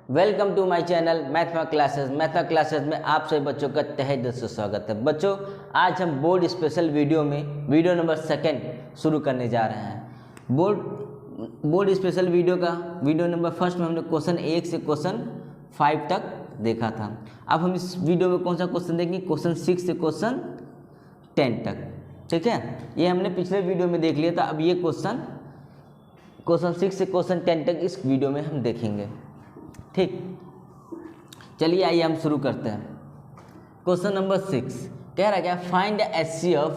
Welcome to my channel मैथमा classes में आप सभी बच्चों का तहे दिल से स्वागत है। बच्चों, आज हम बोर्ड स्पेशल वीडियो में वीडियो नंबर 2 शुरू करने जा रहे हैं। बोर्ड स्पेशल वीडियो का वीडियो नंबर 1 में हमने क्वेश्चन 1 से क्वेश्चन 5 तक देखा था। अब हम इस वीडियो में कौन सा क्वेश्चन देखेंगे? क्वेश्चन 6 से क्वेश्चन 10 तक। ठीक है, ये हमने पिछले वीडियो में देख लिया था। अब ये क्वेश्चन 6 से क्वेश्चन 10 तक इस वीडियो में हम देखेंगे। ठीक, चलिए आइए हम शुरू करते हैं। क्वेश्चन नंबर 6 कह रहा क्या? Find HCF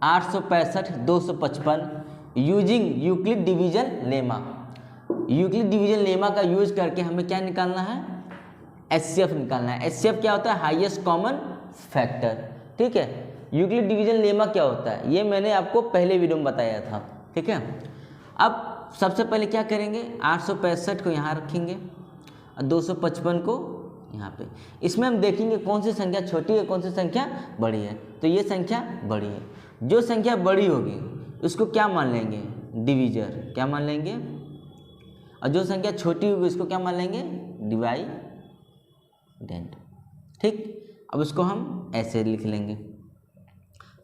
865 255 using Euclid division lemma. Euclid division lemma का यूज करके हमें क्या निकालना है? HCF निकालना है। HCF क्या होता है? Highest common factor. ठीक है, यूक्लिड डिवीजन लेमा क्या होता है ये मैंने आपको पहले वीडियो में बताया था। ठीक है, अब सबसे पहले क्या करेंगे? 865 को यहाँ रखेंगे और 255 को यहाँ पे। इसमें हम देखेंगे कौन सी संख्या छोटी है, कौन सी संख्या बड़ी है। तो ये संख्या बड़ी है। जो संख्या बड़ी होगी उसको क्या मान लेंगे? डिवीजर। क्या मान लेंगे? और जो संख्या छोटी होगी उसको क्या मान लेंगे? डिवाइडेंड। ठीक, अब इसको हम ऐसे लिख लेंगे।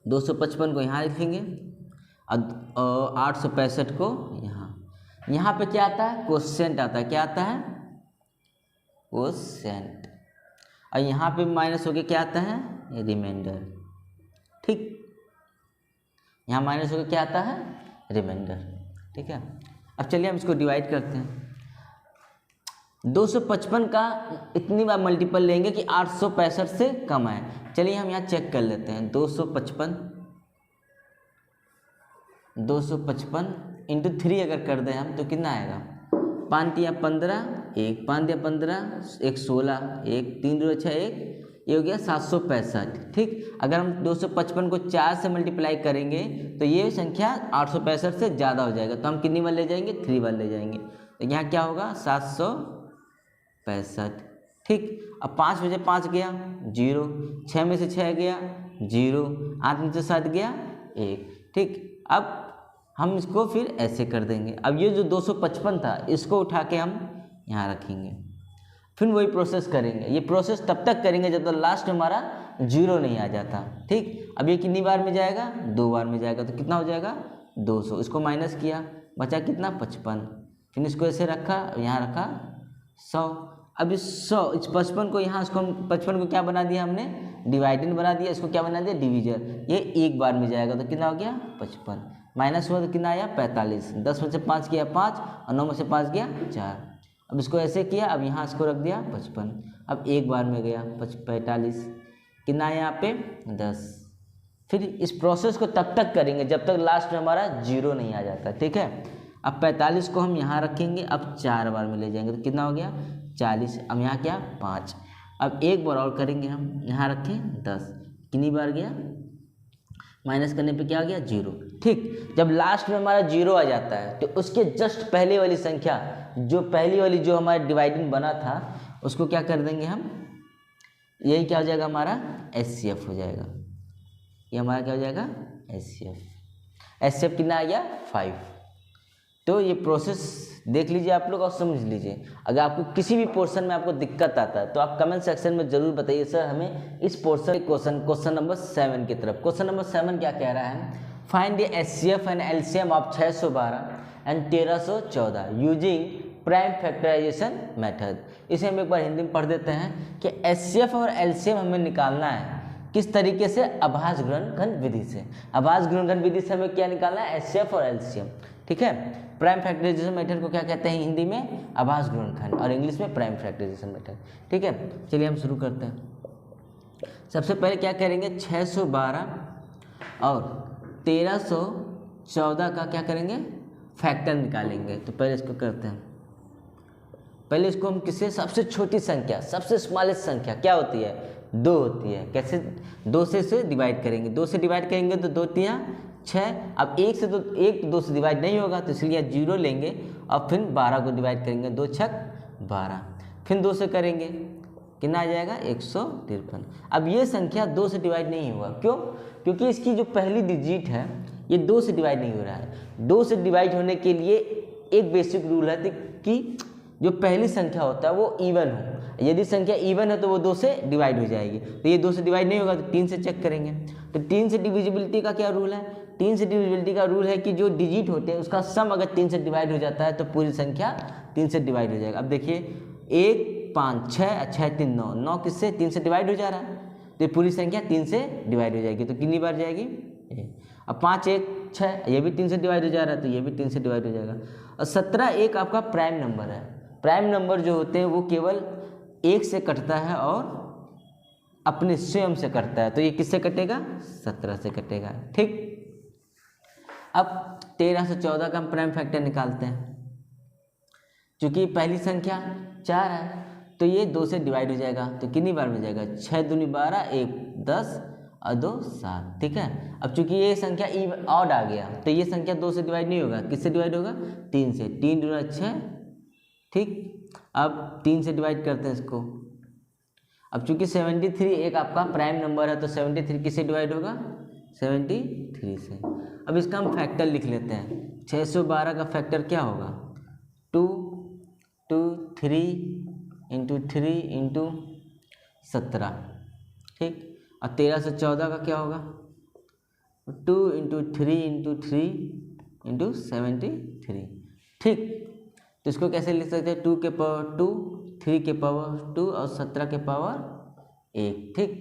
255 को यहाँ लिखेंगे और 865 को यहाँ। यहाँ पे क्या आता है? क्वोशिएंट आता है। क्या आता है? क्वोशिएंट। और यहाँ पे माइनस होके क्या आता है? रिमाइंडर। ठीक, यहाँ माइनस होके क्या आता है? रिमाइंडर। ठीक है, अब चलिए हम इसको डिवाइड करते हैं। 255 का इतनी बार मल्टीपल लेंगे कि 865 से कम आए। चलिए हम यहाँ चेक कर लेते हैं। 255 इंटू 3 अगर कर दें हम तो कितना आएगा? 5 या 15, 1 5 या 15, 1 16, 1 3 2 6 1, ये हो गया 765। ठीक, अगर हम 255 को 4 से मल्टीप्लाई करेंगे तो ये संख्या 865 से ज़्यादा हो जाएगा। तो हम कितनी बार ले जाएंगे? 3 बार ले जाएंगे। तो यहाँ क्या होगा? 765। ठीक, अब 5 में से 5 गया 0, 6 में से 6 गया 0, 8 में से 7 गया 1। ठीक, अब हम इसको फिर ऐसे कर देंगे। अब ये जो 255 था इसको उठा के हम यहाँ रखेंगे, फिर वही प्रोसेस करेंगे। ये प्रोसेस तब तक करेंगे जब तक लास्ट में हमारा 0 नहीं आ जाता। ठीक, अब ये कितनी बार में जाएगा? 2 बार में जाएगा। तो कितना हो जाएगा? 200। इसको माइनस किया, बचा कितना? 55। फिर इसको ऐसे रखा, यहाँ रखा 100। अब इस 55 को यहाँ, इसको हम 55 को क्या बना दिया हमने? डिवाइडेंड बना दिया। इसको क्या बना दिया? डिवीजर। ये एक बार में जाएगा तो कितना हो गया? 55। माइनस हुआ तो कितना आया? 45। 10 में से 5 गया 5 और 9 में से 5 गया 4। अब इसको ऐसे किया, अब यहाँ इसको रख दिया 55। अब एक बार में गया 45। कितना आया यहाँ पे? 10। फिर इस प्रोसेस को तब तक करेंगे जब तक लास्ट में हमारा 0 नहीं आ जाता। ठीक है, अब 45 को हम यहाँ रखेंगे, अब 4 बार में ले जाएंगे तो कितना हो गया? 40। अब यहाँ क्या? 5। अब एक बार और करेंगे हम, यहाँ रखें 10। कितनी बार गया? माइनस करने पे क्या हो गया? 0। ठीक, जब लास्ट में हमारा 0 आ जाता है तो उसके जस्ट पहले वाली संख्या, जो पहली वाली जो हमारा डिवाइडेंड बना था उसको क्या कर देंगे हम? यही क्या हो जाएगा? हमारा HCF हो जाएगा। ये हमारा क्या हो जाएगा? HCF कितना आ गया? 5। तो ये प्रोसेस देख लीजिए आप लोग और समझ लीजिए। अगर आपको किसी भी पोर्शन में आपको दिक्कत आता है तो आप कमेंट सेक्शन में ज़रूर बताइए, सर हमें इस पोर्शन क्वेश्चन नंबर 7 की तरफ। क्वेश्चन नंबर 7 क्या कह रहा है? Find the HCF and LCM of 612 and 1314 using prime factorization method. इसे हम एक बार हिंदी में पढ़ देते हैं कि HCF और LCM हमें निकालना है किस तरीके से? अभाज्य गुणनखंड विधि से। अभाज्य गुणनखंड विधि से हमें क्या निकालना है? HCF और LCM। ठीक है, प्राइम फैक्टराइजेशन मेथड को क्या कहते हैं हिंदी में? अभाज्य गुणनखंड, और इंग्लिश में प्राइम फैक्टराइजेशन मेथड। ठीक है, चलिए हम शुरू करते हैं। सबसे पहले क्या करेंगे? 612 और 1314 का क्या करेंगे? फैक्टर निकालेंगे। तो पहले इसको करते हैं। पहले इसको हम किससे? सबसे छोटी संख्या, सबसे स्मॉलेस्ट संख्या क्या होती है? 2 होती है। कैसे? 2 से डिवाइड करेंगे। 2 से डिवाइड करेंगे तो 2 3 6। अब 1 से 2 से डिवाइड नहीं होगा तो इसलिए 0 लेंगे और फिर 12 को डिवाइड करेंगे। 2 6 12। फिर 2 से करेंगे, कितना आ जाएगा? 153। अब ये संख्या 2 से डिवाइड नहीं हुआ। क्यों? क्योंकि इसकी जो पहली डिजिट है ये 2 से डिवाइड नहीं हो रहा है। 2 से डिवाइड होने के लिए एक बेसिक रूल है कि जो पहली संख्या होता है वो इवन हो। यदि संख्या इवन है तो वो 2 से डिवाइड हो जाएगी, तो ये 2 से डिवाइड नहीं होगा तो 3 से चेक करेंगे। तो 3 से डिविजिबिलिटी का क्या रूल है? 3 से डिविजिबिलिटी का रूल है कि जो डिजिट होते हैं उसका सम अगर 3 से डिवाइड हो जाता है तो पूरी संख्या 3 से डिवाइड हो जाएगा। अब देखिए 1 5 6 6 3 9, 9 किससे 3 से डिवाइड हो जा रहा है, तो पूरी संख्या 3 से डिवाइड हो जाएगी। तो कितनी बार जाएगी? अब 5 1 6, ये भी 3 से डिवाइड हो जा रहा है तो ये भी 3 से डिवाइड हो जाएगा। और 17 एक आपका प्राइम नंबर है। प्राइम नंबर जो होते हैं वो केवल 1 से कटता है और अपने स्वयं से कटता है, तो ये किससे कटेगा? 17 से कटेगा। ठीक, अब 13 से 14 का हम प्राइम फैक्टर निकालते हैं। चूंकि पहली संख्या 4 है तो ये 2 से डिवाइड हो जाएगा, तो कितनी बार में जाएगा? 6 दूनी 12, 1 10 और 2 7। ठीक है, अब चूंकि ये संख्या ऑड आ गया तो ये संख्या 2 से डिवाइड नहीं होगा, किससे डिवाइड होगा? 3 से। 3 दूना 6। ठीक, अब 3 से डिवाइड करते हैं इसको। अब चूंकि 73 एक आपका प्राइम नंबर है तो 73 किससे डिवाइड होगा? 73 से। अब इसका हम फैक्टर लिख लेते हैं। 612 का फैक्टर क्या होगा? 2 2 3 इंटू 3 इंटू 17। ठीक, और 13 से 14 का क्या होगा? 2 इंटू 3 इंटू 3 इंटू 73। ठीक, तो इसको कैसे लिख सकते हैं? 2 के पावर 2, 3 के पावर 2 और 17 के पावर 1। ठीक,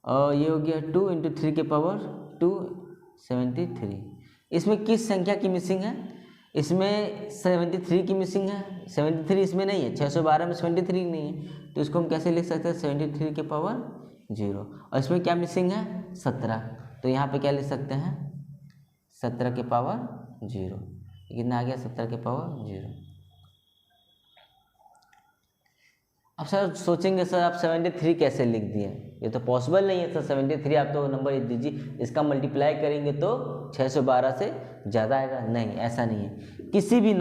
और ये हो गया 2 इंटू 3 के पावर 2 73। इसमें किस संख्या की मिसिंग है? इसमें 73 की मिसिंग है। 73 इसमें नहीं है, 612 में 73 नहीं है, तो इसको हम कैसे लिख सकते हैं? 73 के पावर 0। और इसमें क्या मिसिंग है? 17, तो यहाँ पे क्या लिख सकते हैं? 17 के पावर 0। कितना आ गया? 17 के पावर 0। अब सर सोचेंगे सर आप 73 कैसे लिख दिए? ये तो पॉसिबल नहीं है सर। 73 आप तो नंबर दीजिए, इसका मल्टीप्लाई करेंगे तो 612 से ज़्यादा आएगा। नहीं, ऐसा नहीं है। किसी भी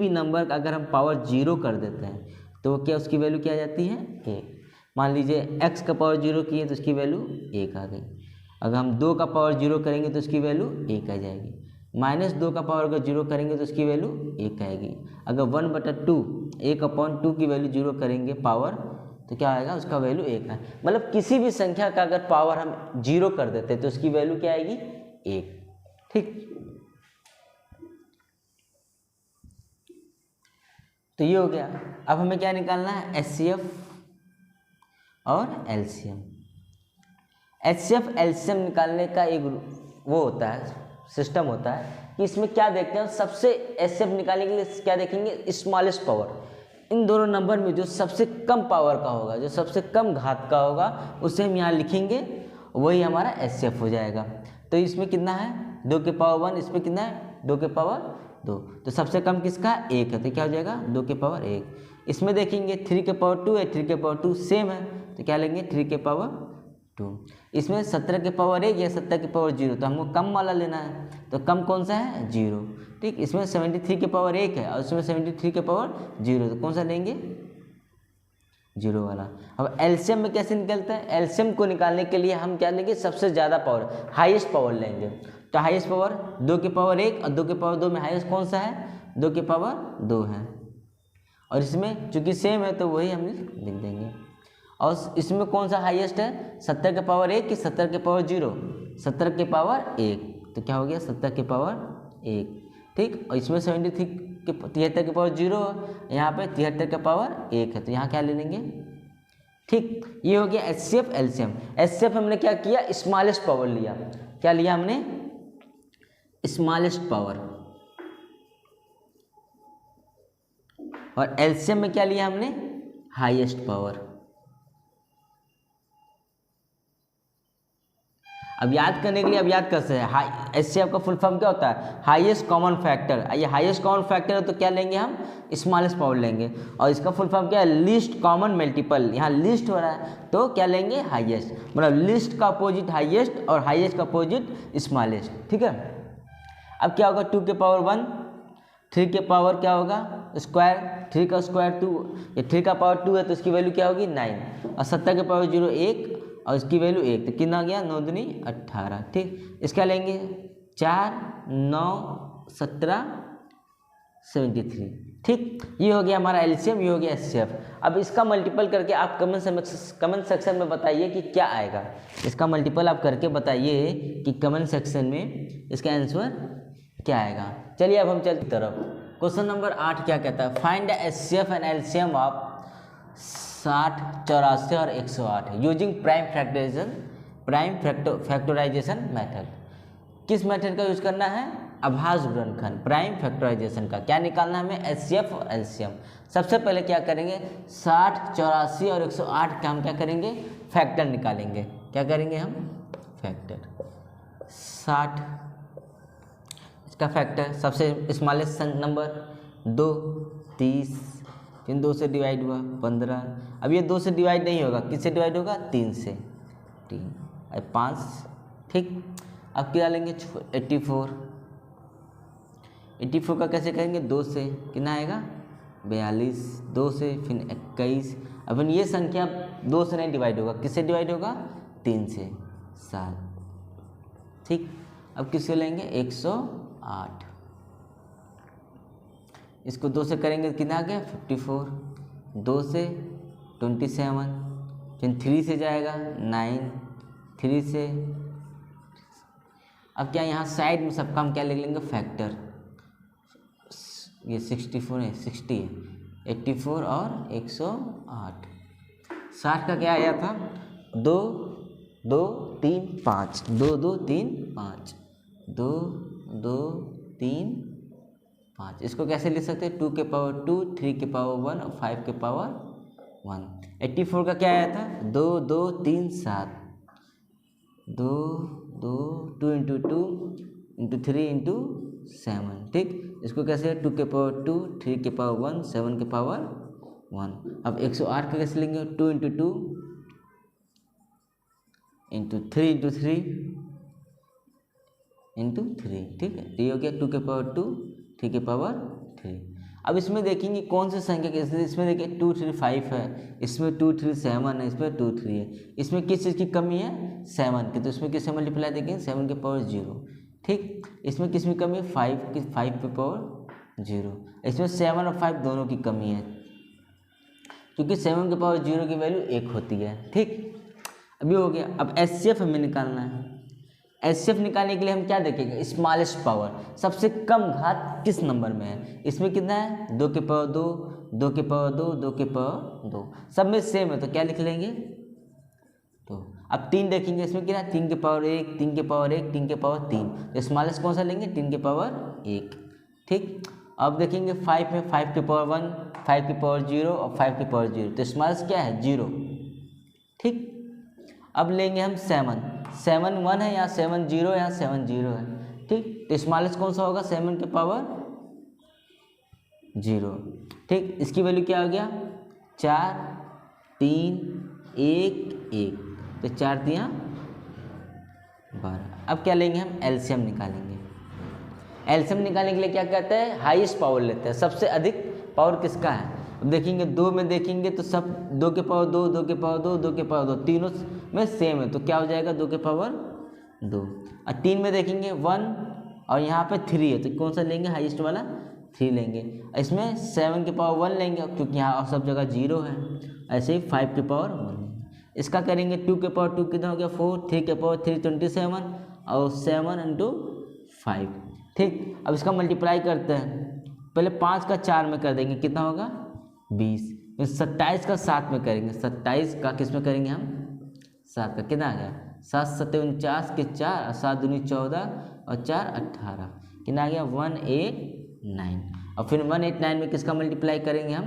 नंबर का अगर हम पावर 0 कर देते हैं तो क्या उसकी वैल्यू क्या आ जाती है? 1। मान लीजिए x का पावर 0 किए तो उसकी वैल्यू 1 आ गई। अगर हम 2 का पावर 0 करेंगे तो उसकी वैल्यू 1 आ जाएगी। -2 का पावर अगर 0 करेंगे तो उसकी वैल्यू 1 आएगी। अगर 1/2 1/2 की वैल्यू 0 करेंगे पावर तो क्या आएगा? उसका वैल्यू 1 है। मतलब किसी भी संख्या का अगर पावर हम 0 कर देते हैं तो उसकी वैल्यू क्या आएगी? 1। ठीक, तो ये हो गया। अब हमें क्या निकालना है? HCF और LCM। HCF LCM निकालने का एक वो होता है, सिस्टम होता है कि इसमें क्या देखते हैं? सबसे HCF निकालने के लिए क्या देखेंगे? Smallest power. इन दोनों नंबर में जो सबसे कम पावर का होगा, जो सबसे कम घात का होगा, उसे हम यहाँ लिखेंगे, वही हमारा HCF हो जाएगा। तो इसमें कितना है? 2 के पावर 1। इसमें कितना है? 2 के पावर 2। तो सबसे कम किसका? 1 है, तो क्या हो जाएगा? 2 के पावर 1। इसमें देखेंगे 3 के पावर 2 है, 3 के पावर 2 सेम है, तो क्या लेंगे? 3 के पावर 2। इसमें 17 के पावर 1 या 17 के पावर 0, तो हमको कम वाला लेना है, तो कम कौन सा है? 0। ठीक, इसमें 73 के पावर 1 है और इसमें 73 के पावर 0, तो कौन सा लेंगे? 0 वाला। अब एलसीएम में कैसे निकलता है? एलसीएम को निकालने के लिए हम क्या लेंगे? सबसे ज़्यादा पावर, हाईएस्ट पावर लेंगे। तो हाईएस्ट पावर 2 के पावर 1 और 2 के पावर 2 में हाईएस्ट कौन सा है? 2 के पावर 2 है। और इसमें चूंकि सेम है तो वही हम लिख देंगे। और इसमें कौन सा हाईएस्ट है? 70 के पावर 1 कि 70 के पावर 0? 70 के पावर 1, तो क्या हो गया? 70 के पावर 1। ठीक, और इसमें 73 के पावर 0 है, यहाँ पे 73 के पावर 1 है, तो यहाँ क्या ले लेंगे? ठीक, ये हो गया HCF LCM। HCF हमने क्या किया? स्मॉलेस्ट पावर लिया। क्या लिया हमने? Smallest power. और LCM में क्या लिया हमने? Highest power. अब याद करने के लिए अब याद कर सकते हैं, HCF का फुल फॉर्म क्या होता है? Highest common factor. ये हाईएस्ट कॉमन फैक्टर है तो क्या लेंगे हम? स्मॉलेस्ट पावर लेंगे। और इसका फुल फॉर्म क्या है? Least common multiple. यहाँ लिस्ट हो रहा है तो क्या लेंगे? हाईएस्ट। मतलब लिस्ट का अपोजिट हाईएस्ट और हाईएस्ट का अपोजिट स्मॉलेस्ट। ठीक है, अब क्या होगा? 2 के पावर 1, 3 के पावर क्या होगा? स्क्वायर, 3 का स्क्वायर 2, ये 3 का पावर 2 है तो इसकी वैल्यू क्या होगी? 9। और 70 के पावर 0 1 और इसकी वैल्यू 1, तो कितना गया? 9 दूनी 18। ठीक, इसका लेंगे 4 9 17 73। ठीक, ये हो गया हमारा एलसीएम, ये हो गया एचसीएफ। अब इसका मल्टीपल करके आप कमेंट सेक्शन में बताइए कि क्या आएगा। इसका मल्टीपल आप करके बताइए कि कमेंट सेक्शन में इसका आंसर क्या आएगा। चलिए अब हम चलते तरफ। क्वेश्चन नंबर 8 क्या कहता है, find the HCF and LCM of 60, 84 और 108 यूजिंग प्राइम फैक्टराइजेशन मेथड। किस मेथड का यूज करना है, अभाज्य गुणनखंड प्राइम फैक्टराइजेशन का। क्या निकालना है हमें, एचसीएफ और एलसीएम। सबसे पहले क्या करेंगे, 60, 84 और 108 का हम क्या करेंगे, फैक्टर निकालेंगे। क्या करेंगे हम, फैक्टर। 60 इसका फैक्टर सबसे स्मॉलेस्ट नंबर 2, 30, फिर 2 से डिवाइड हुआ 15। अब ये 2 से डिवाइड नहीं होगा, किससे डिवाइड होगा, 3 से, 3 अब 5। ठीक, अब क्या लेंगे 84। 84 का कैसे करेंगे, 2 से, कितना आएगा 42, 2 से फिर 21। अब ये संख्या 2 से नहीं डिवाइड होगा, किससे डिवाइड होगा, 3 से, 7। ठीक, अब किससे लेंगे 108। इसको 2 से करेंगे कितना आ गया 54, 2 से 27, फिर 3 से जाएगा 9, 3 से। अब क्या यहाँ साइड में सबका हम क्या लिख लेंगे, फैक्टर। ये 64 है, 60 है, 84 और 108। 60 का क्या आया था, 2, 2, 3, 5, 2, 2, 3, 5, 2, 2, 3, 5। इसको कैसे लिख सकते हैं, 2 के पावर 2, 3 के पावर 1 और 5 के पावर 1। 84 का क्या आया था, 2, 2, 3, 7, 2, 2, 2 इंटू 2 इंटू 3 इंटू 7। ठीक, इसको कैसे, 2 के पावर 2, 3 के पावर 1, 7 के पावर 1। अब 108 का कैसे लेंगे, 2 इंटू 2 इंटू 3 इंटू 3 इंटू 3। ठीक है, ये हो गया 2 के पावर 2, 3 के पावर 3। अब इसमें देखेंगे कौन सी संख्या के, इसमें देखिए 2, 3, 5 है, इसमें 2, 3, 7 है, इसमें 2, 3 है। इसमें किस चीज़ की कमी है, 7 की, तो इसमें किससे मल्टीप्लाई देखेंगे, 7 के पावर 0। ठीक, इसमें किस में कमी है, 5 की, 5 के पावर 0। इसमें 7 और 5 दोनों की कमी है, क्योंकि 7 के पावर 0 की वैल्यू 1 होती है। ठीक, अभी हो गया। अब एचसीएफ हमें निकालना है। एचसीएफ निकालने के लिए हम क्या देखेंगे, स्मॉलेस्ट पावर, सबसे कम घात किस नंबर में है। इसमें कितना है, 2 के पावर 2, 2 के पावर 2, 2 के पावर 2, सब में सेम है, तो क्या लिख लेंगे, तो अब 3 देखेंगे, इसमें कितना, 3 के पावर 1, 3 के पावर 1, 3 के पावर 3, तो स्मॉलेस्ट कौन सा लेंगे, 3 के पावर 1। ठीक, अब देखेंगे 5 में, 5 के पावर 1, 5 के पावर 0 और 5 के पावर 0, तो स्मॉलेस्ट क्या है, 0। ठीक, अब लेंगे हम 7 1 है, यहाँ 7 0, यहाँ 7 0 है। ठीक, तो स्मॉलेस्ट कौन सा होगा, 7 के पावर 0। ठीक, इसकी वैल्यू क्या हो गया, 4, 3, 1, 1, तो 4 दिया 12। अब क्या लेंगे हम, एलसीएम निकालेंगे। एलसीएम निकालने के लिए क्या कहते हैं, हाईएस्ट पावर लेते हैं, सबसे अधिक पावर किसका है। अब देखेंगे 2 में देखेंगे तो सब 2 के पावर 2, 2 के पावर 2, 2 के पावर 2, तीनों में सेम है, तो क्या हो जाएगा, 2 के पावर 2। और 3 में देखेंगे 1 और यहाँ पे 3 है, तो कौन सा लेंगे, हाईएस्ट वाला 3 लेंगे। इसमें 7 के पावर 1 लेंगे, क्योंकि यहाँ सब जगह 0 है। ऐसे ही 5 के पावर 1। इसका करेंगे 2 के पावर 2 कितना हो गया 4, 3 के पावर 3 27 और 7 इंटू 5। ठीक, अब इसका मल्टीप्लाई करते हैं, पहले 5 का 4 में कर देंगे, कितना होगा 20, फिर 27 का 7 में करेंगे, 27 का किस में करेंगे हम, 7 का, कितना आ गया 7 7 49 के 4 और 7 दूनी 14 और 4 18, कितना आ गया 189। और फिर 189 में किसका मल्टीप्लाई करेंगे हम,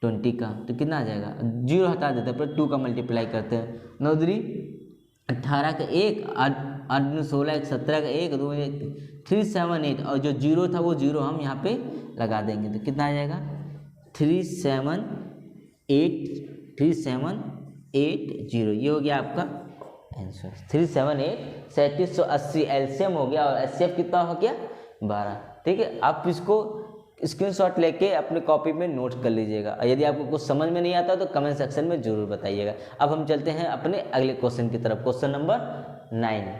20 का, तो कितना आ जाएगा, 0 हटा देते हैं, पर 2 का मल्टीप्लाई करते हैं, 9 दूनी 18 का 1, 8 दूनी 16, 1 17 का 1, 2 378, और जो 0 था वो 0 हम यहाँ पे लगा देंगे, तो कितना आ जाएगा 378,378,0। ये हो गया आपका आंसर, 378 3780 एलसीएम हो गया, और एचसीएफ कितना हो गया 12। ठीक है, आप इसको स्क्रीनशॉट लेके अपने कॉपी में नोट कर लीजिएगा, और यदि आपको कुछ समझ में नहीं आता तो कमेंट सेक्शन में जरूर बताइएगा। अब हम चलते हैं अपने अगले क्वेश्चन की तरफ, क्वेश्चन नंबर 9।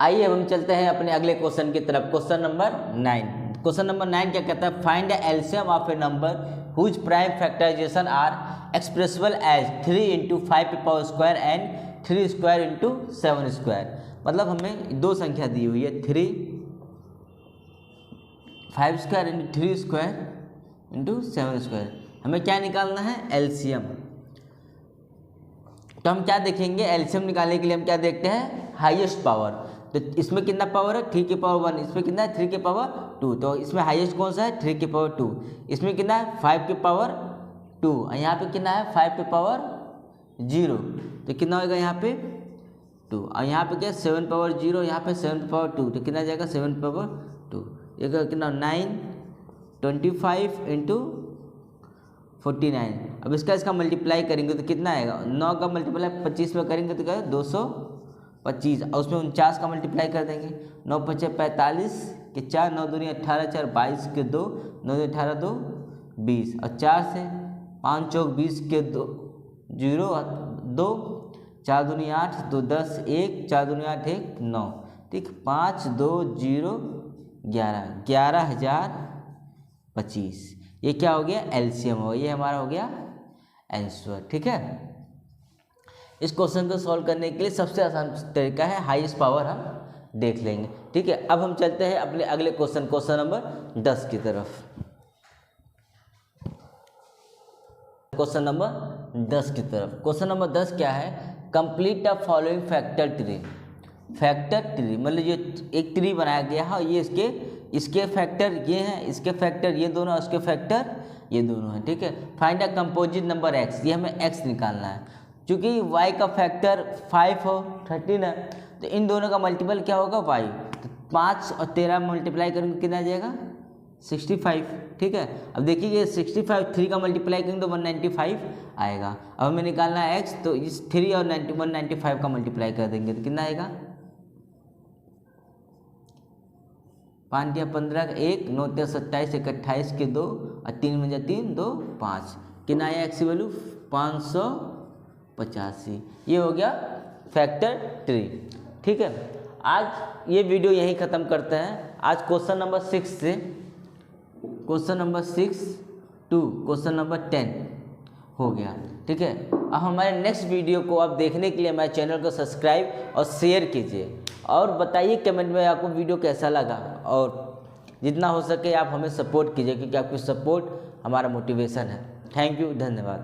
आइए अब हम चलते हैं अपने अगले क्वेश्चन की तरफ। Question number 9। क्वेश्चन नंबर 9 क्या कहता है, find the LCM of a number whose prime factorization are expressible as 3 × 5² and 3² × 7²। मतलब हमें दो संख्या दी हुई है 3, 5² × 3² × 7²। हमें क्या निकालना है, एलसीएम। तो हम क्या देखेंगे, एलसीएम निकालने के लिए हम क्या देखते हैं, हाईएस्ट पावर। तो इसमें कितना पावर है, 3 की पावर 1, इसमें कितना है 3 की पावर 2, तो इसमें हाईएस्ट कौन सा है 3 की पावर 2। इसमें कितना है 5 की पावर 2, और यहाँ पे कितना है 5 की पावर 0, तो कितना होगा यहाँ पे 2, और यहाँ पे क्या 7 पावर 0, यहाँ पे 7 की पावर 2, तो कितना जाएगा 7 पावर 2, ये कितना 9, 25 × 49। अब इसका मल्टीप्लाई करेंगे तो कितना आएगा, 9 का मल्टीप्लाई 25 में करेंगे तो क्या है 225, और उसमें 49 का मल्टीप्लाई कर देंगे। 9 × 5 = 45 के 4, 9 दूनी 18, 4 22 के 2, 9 दूनी 18, 2 20, और 4 से 5 चौक 20 के 2 0 2, 4 दूनी 8, 2 10 1, 4 दूनी 8 1 9, ठीक, 5 2 0 11, 11,025। ये क्या हो गया, एलसीएम हो गया, ये हमारा हो गया आंसर। ठीक है, इस क्वेश्चन को सॉल्व करने के लिए सबसे आसान तरीका है हाईएस्ट पावर हम देख लेंगे। ठीक है, अब हम चलते हैं अपने अगले क्वेश्चन, क्वेश्चन नंबर 10 की तरफ। क्वेश्चन नंबर 10 की तरफ। क्वेश्चन नंबर 10 क्या है, complete the following factor tree. Factor tree मतलब ये एक ट्री बनाया गया है, ये इसके फैक्टर ये हैं, इसके फैक्टर ये दोनों, उसके फैक्टर ये दोनों हैं। ठीक है, find the composite number x, ये हमें x निकालना है। क्योंकि y का फैक्टर 5 हो 13 है, तो इन दोनों का मल्टीपल क्या होगा y, तो 5 और 13 मल्टीप्लाई करेंगे कितना आ जाएगा 65। ठीक है, अब देखिए 65 3 का मल्टीप्लाई करेंगे तो 195 आएगा। अब हमें निकालना है x, तो इस 3 और 195 का मल्टीप्लाई कर देंगे तो कितना आएगा, 5 या 15 1, 9 या 27, 1 28 के 2, और 3 में 3 2 5, कितना आया एक्स की वैल्यू 585। ये हो गया फैक्टर ट्री। ठीक है, आज ये वीडियो यहीं ख़त्म करते हैं। आज क्वेश्चन नंबर 6 से question number 6 to question number 10 हो गया। ठीक है, अब हमारे नेक्स्ट वीडियो को आप देखने के लिए हमारे चैनल को सब्सक्राइब और शेयर कीजिए, और बताइए कमेंट में आपको वीडियो कैसा लगा, और जितना हो सके आप हमें सपोर्ट कीजिए, क्योंकि आपकी सपोर्ट हमारा मोटिवेशन है। थैंक यू, धन्यवाद।